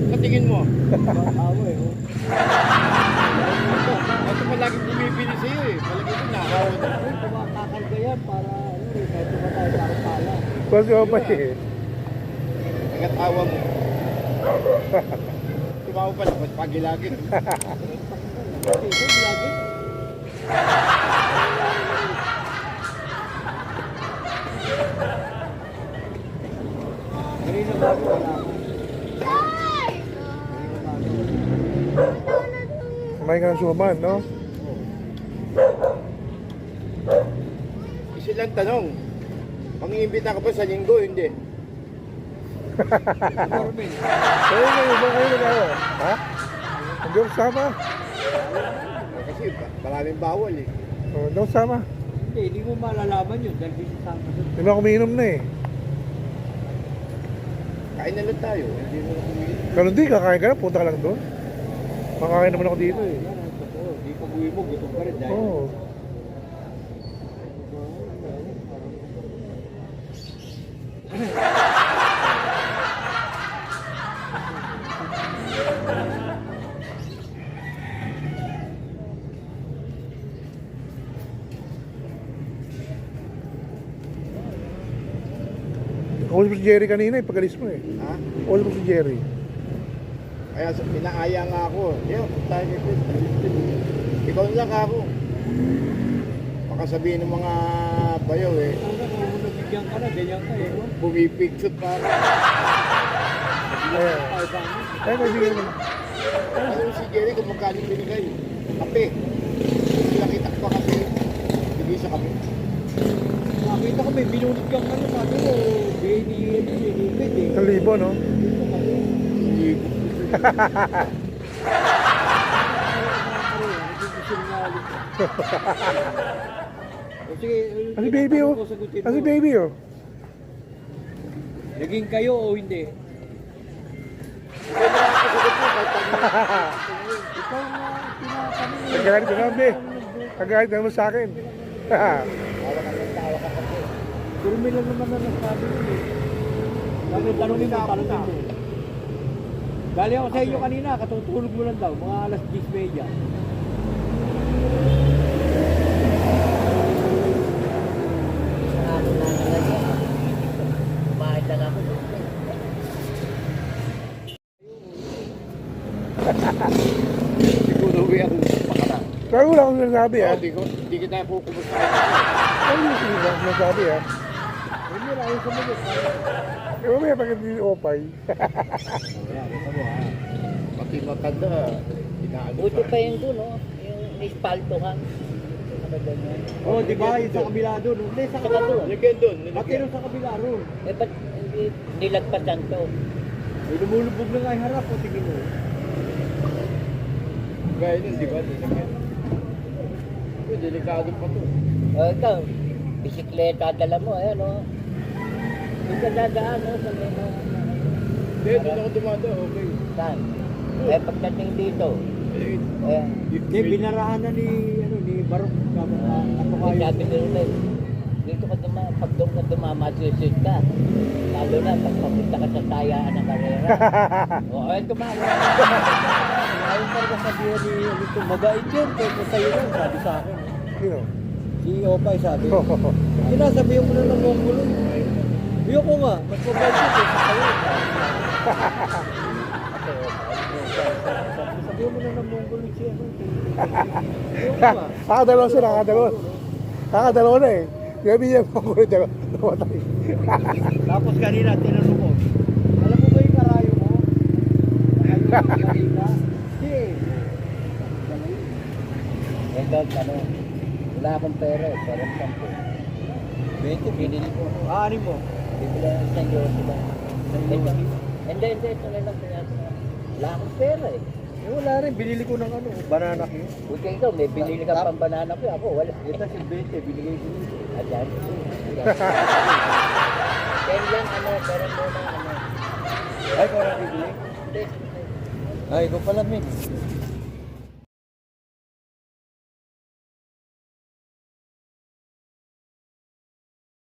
Sa tingin mo? Awa eh. Ito palaging bumibili sa'yo eh. Palagi ito nakawa na. Ay, kumakakalga yan para ano eh, kahit tumatay para pala. Kasi ako pa eh. Nagatawa mo. Tumawa pa lang, pagilagin. Kasi ito, lagi. Kanina bago wala ako. Kumain ka ng suman, no? Isa lang tanong. Mangiimbita ka ba sa linggo? Hindi. Norman. Kayo, ba kayo nag-awa? Ha? Hindi ako sama. Kasi maraming bawal eh. Oh, hindi ako sama. Hindi mo malalaman yun dahil bisisama doon. Hindi na kuminom na eh. Kain na lang tayo. Hindi mo na kumili. Pero hindi, kakain ka na, punta ka lang doon. Makakain naman ako dito eh. Yan ang totoo. Di pag uwi mo, gutom ka rin dahil. Oo. Kausap si Jerry kanina eh, pag-alis mo eh. Ha? Kausap si Jerry. Kaya inaaya nga ako. Yo, tayo kay Chris. Ikaw lang ako. Baka sabihin ng mga bayaw eh. Hanggang kung nabigyan ka na, ganyan ka eh. Bumipigshot para. Ayan. Ay, kaibigan mo. Ano si Jerry kung magkano binigay? Kape. Nakita ko pa kasi. Bigay sa kape. Nakita ko may binunod kang ano, sabi mo, binibid eh. 1,000, no? Hindi. Kasi baby oh. Kasi baby oh. Naging kayo o hindi? Ikaw na ako sagot mo kahit ano. Ikaw na tinatanong. Kagalit ka naman eh. Kagalit naman sa akin. Tawa ka ng tawa ka kasi. Turmi lang naman na nasabi mo eh. Tanongin mo. Galing ako sa inyo kanina, katutulog mo lang daw, mga alas 10:30. Kumain lang ako. Siguro uwi ako pakala. Pero wala akong sinasabi ah. Hindi kita kukumusta. Ano yung sinasabi ah? Hindi na, ayun sa mga. Eh, mamaya pag hindi opay. Ayan, ito mo ha. Pati matanda. Inaano Buti pa yung doon, no? Yung ispalto ha. Ano ganyan? Oh, di ba? Yung sa kabila doon. Hindi, sa kabila doon. Lagyan doon. Pati Lagyan. nung sa kabila roon. Eh, ba't hindi nilagpasan to? May lumulubog na nga yung harap o tingin mo. Gaya nun, di ba? Lagyan. Uy, delikado pa to. O, ikaw, bisikleta dala mo, ayan, no? Hindi ka dadaan, no? Sa may mga... Hindi, doon ako dumada. Okay. Saan? Eh, pagdating dito, Eh, eh, Hindi, binarahan na ni Barok. may sabi ko rin, dito ka pag doon ka dumamasusit ka. Lalo na pag papunta ka sa tayaan ng karera. O, eh, tumama. Ayaw talaga sabihin ni Alito, mabait yun. Kaya sa'yo rin, sabi sa akin. You know. Si Opay sabi. Sinasabihin mo na ng Mongolo. Iyo ko nga, mas mabait yun kaysa sa'yo. Sabihin mo na ng Mongolo siya. Iyo ko nga. Kakadalawa sila, kakadalawa. Kakadalawa na eh. Gabi niya mga kulit na namatay. Tapos kanina, tinanong ko, alam mo ba yung karayo mo? Karayo kanina? Hindi. Eh, dog, ano, wala akong pera, pero 10. 20, binili ko. Aanin mo? Bibili lang sa iyo, diba? Hindi, ito na lang pinasa. Wala akong pera eh. Eh, wala rin, binili ko ng ano, banana cue. Buti ikaw, may binili ka pang banana ko, ako wala. Ito si 20, binigay ko nito. Ayan. Kaya lang, ano, pero muna, ano. Ay, kung bibili? Hindi. Ay, ikaw pala, Mick.